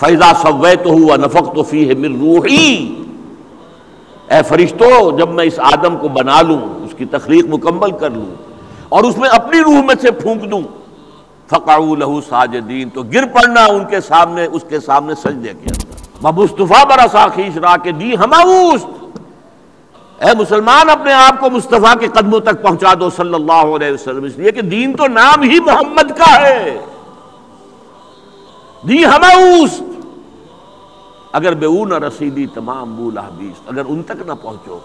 فَإِذَا سَوَّيْتُهُ وَنَفَخْتُ فِيهِ مِن رُوحِي، اے فرشتوں جب میں اس آدم کو بنا لوں، اس کی تخلیق مکمل کر لوں اور اس میں اپنی روح میں سے پھونک دوں، فَقَعُوا لَهُ سَاجِدِينَ، تو گر پڑنا ان کے سامنے، اس کے سامنے سجدے کے اندر۔ مصطفیٰ برسا خیش را کے دی ہماوست، اے مسلمان اپنے آپ کو مصطفیٰ کے قدموں تک پہنچا دو صلی اللہ علیہ وسلم، اس لیے کہ دین تو نام ہی محمد کا ہے۔ دی ہماوست، اگر بے او نہ رسیدی تمام بو لہبیس، اگر ان تک نہ پہنچو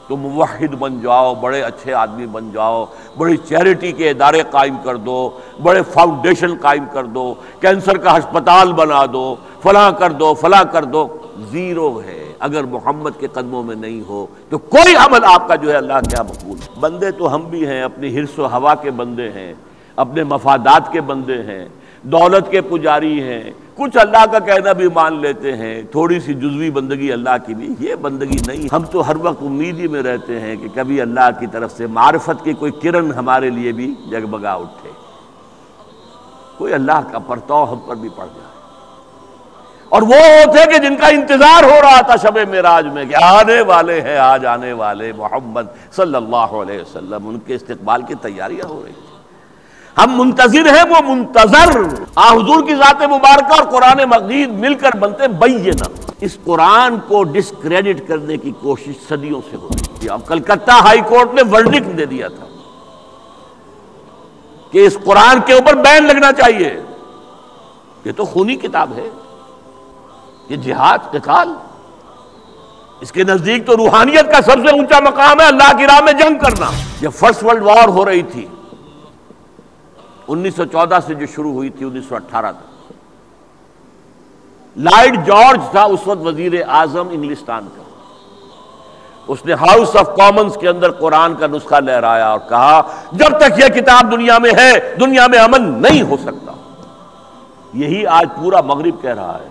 تو موحد بن جاؤ، بڑے اچھے آدمی بن جاؤ، بڑی چیریٹی کے ادارے قائم کر دو، بڑے فاؤنڈیشن قائم کر دو، کینسر کا ہسپتال بنا دو، فلاں کر دو فلاں کر دو، زیرو ہے۔ اگر محمد کے قدموں میں نہیں ہو تو کوئی عمل آپ کا جو ہے اللہ کیا مقبول۔ بندے تو ہم بھی ہیں، اپنی حرص و ہوا کے بندے ہیں، اپنے مفادات کے بندے ہیں، دولت کے پجاری ہیں، کچھ اللہ کا کہنا بھی مان لیتے ہیں، تھوڑی سی جزوی بندگی اللہ کی بھی، یہ بندگی نہیں۔ ہم تو ہر وقت امید ہی میں رہتے ہیں کہ کبھی اللہ کی طرف سے معرفت کی کوئی کرن ہمارے لیے بھی جگبگا اٹھے، کوئی اللہ کا پرتو ہم پر بھی پڑ جائے۔ اور وہ تھے کہ جن کا انتظار ہو رہا تھا شب معراج میں کہ آنے والے ہیں، آج آنے والے محمد صلی اللہ علیہ وسلم، ان کے استقبال کی تیاریاں ہو رہی تھی۔ ہم منتظر ہیں، وہ منتظر۔ حضور کی ذات مبارکہ اور قرآن مجید مل کر بنتے بینہ۔ اس قرآن کو ڈسکریڈٹ کرنے کی کوشش صدیوں سے ہو رہی تھی۔ اب کلکتہ ہائی کورٹ نے ورڈکٹ دے دیا تھا کہ اس قرآن کے اوپر بین لگنا چاہیے، یہ تو خونی کتاب ہے، یہ جہاد قتال، اس کے نزدیک تو روحانیت کا سب سے اونچا مقام ہے اللہ کی راہ میں جنگ کرنا۔ جب فرسٹ ورلڈ وار ہو رہی تھی 1914 سے جو شروع ہوئی تھی 1918 تک، لارڈ جارج تھا اس وقت وزیر اعظم انگلستان کا، اس نے ہاؤس آف کامنز کے اندر قرآن کا نسخہ لہرایا اور کہا جب تک یہ کتاب دنیا میں ہے دنیا میں امن نہیں ہو سکتا۔ یہی آج پورا مغرب کہہ رہا ہے،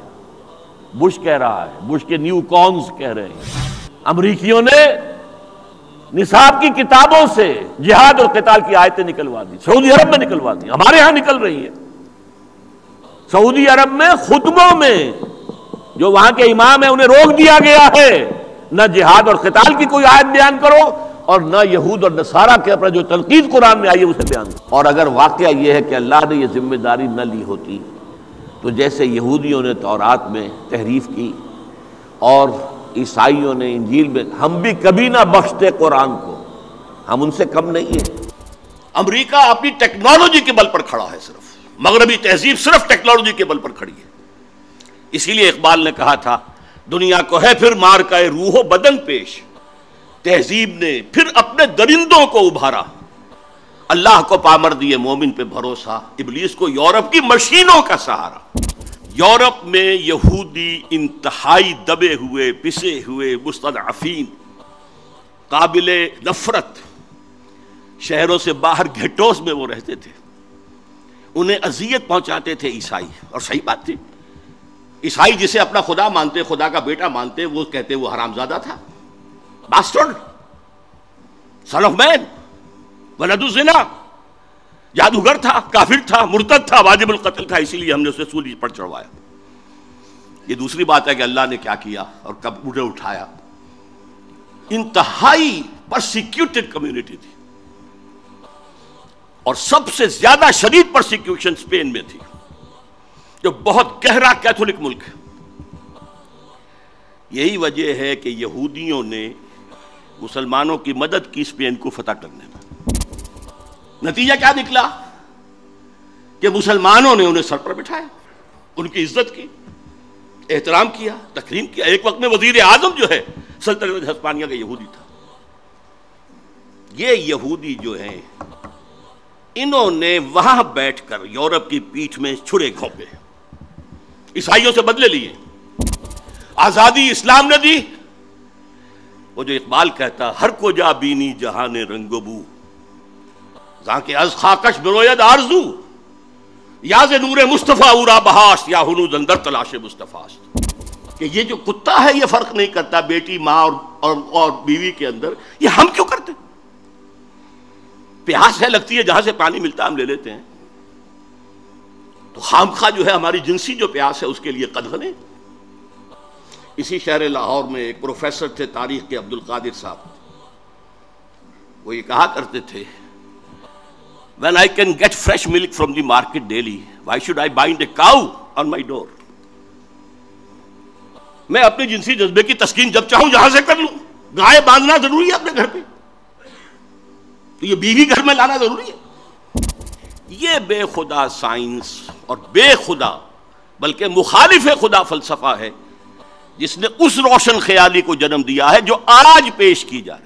بش کہہ رہا ہے، بش کے نیو کونز کہہ رہے ہیں۔ امریکیوں نے نصاب کی کتابوں سے جہاد اور قتال کی آیتیں نکلوا دی، سعودی عرب میں نکلوا دی، ہمارے ہاں نکل رہی ہے۔ سعودی عرب میں خطبوں میں جو وہاں کے امام ہیں انہیں روک دیا گیا ہے، نہ جہاد اور قتال کی کوئی آیت بیان کرو اور نہ یہود اور نصارہ کے اوپر جو تنقید قرآن میں آئی ہے اسے بیان کرو۔ اور اگر واقعہ یہ ہے کہ اللہ نے یہ ذمہ داری نہ لی ہوتی تو جیسے یہودیوں نے تورات میں تحریف کی اور عیسائیوں نے انجیل میں، ہم بھی کبھی نہ بخشتے قرآن کو، ہم ان سے کم نہیں ہیں۔ امریکہ اپنی ٹیکنالوجی کے بل پر کھڑا ہے، صرف مغربی تہذیب صرف ٹیکنالوجی کے بل پر کھڑی ہے۔ اسی لیے اقبال نے کہا تھا دنیا کو ہے پھر مار کا روح و بدن پیش، تہذیب نے پھر اپنے درندوں کو ابھارا، اللہ کو پامر دیے مومن پہ بھروسہ، ابلیس کو یورپ کی مشینوں کا سہارا۔ یورپ میں یہودی انتہائی دبے ہوئے، پسے ہوئے، مستضعفین، قابل نفرت، شہروں سے باہر گھٹوس میں وہ رہتے تھے، انہیں اذیت پہنچاتے تھے عیسائی، اور صحیح بات تھی۔ عیسائی جسے اپنا خدا مانتے، خدا کا بیٹا مانتے، وہ کہتے وہ حرامزادہ تھا، باسٹرڈ، سن آف مین، ولد الزنا، جادوگر تھا، کافر تھا، مرتد تھا، واجب القتل تھا، اسی لیے ہم نے اسے سولی پر چڑھوایا۔ یہ دوسری بات ہے کہ اللہ نے کیا کیا اور کب انہیں اٹھایا۔ انتہائی پرسیکیوٹڈ کمیونٹی تھی، اور سب سے زیادہ شدید پرسیکیوشن اسپین میں تھی، جو بہت گہرا کیتھولک ملک ہے۔ یہی وجہ ہے کہ یہودیوں نے مسلمانوں کی مدد کی اسپین کو فتح کرنے میں۔ نتیجہ کیا نکلا کہ مسلمانوں نے انہیں سر پر بٹھایا، ان کی عزت کی، احترام کیا، تکریم کیا۔ ایک وقت میں وزیر اعظم جو ہے سلطنت ہسپانیہ کا یہودی تھا۔ یہ یہودی جو ہیں انہوں نے وہاں بیٹھ کر یورپ کی پیٹھ میں چھرے گھونپے، عیسائیوں سے بدلے لیے۔ آزادی اسلام نے دی، وہ جو اقبال کہتا ہر کو جا بینی جہان رنگ و بو، جہاں کے از خاکش بروید آرزو، یا ز نور مصطفیٰ اورا بہاشت، یا ہنوز اندر تلاش مصطفیٰ۔ کہ یہ جو کتا ہے یہ فرق نہیں کرتا بیٹی، ماں اور بیوی کے اندر، یہ ہم کیوں کرتے؟ پیاس ہے لگتی ہے، جہاں سے پانی ملتا ہم لے لیتے ہیں۔ تو خامخواہ جو ہے ہماری جنسی جو پیاس ہے اس کے لیے قدغن ہے۔ اسی شہر لاہور میں ایک پروفیسر تھے تاریخ کے، عبد القادر صاحب، وہ یہ کہا کرتے تھے when I can get fresh milk from the market daily, why should I bind a cow on my door؟ میں اپنے جنسی جذبے کی تسکین جب چاہوں جہاں سے کر لوں، گائے باندھنا ضروری ہے اپنے گھر پہ، تو یہ بیوی گھر میں لانا ضروری ہے؟ یہ بے خدا سائنس اور بے خدا بلکہ مخالف خدا فلسفہ ہے جس نے اس روشن خیالی کو جنم دیا ہے جو آج پیش کی جا رہی ہے۔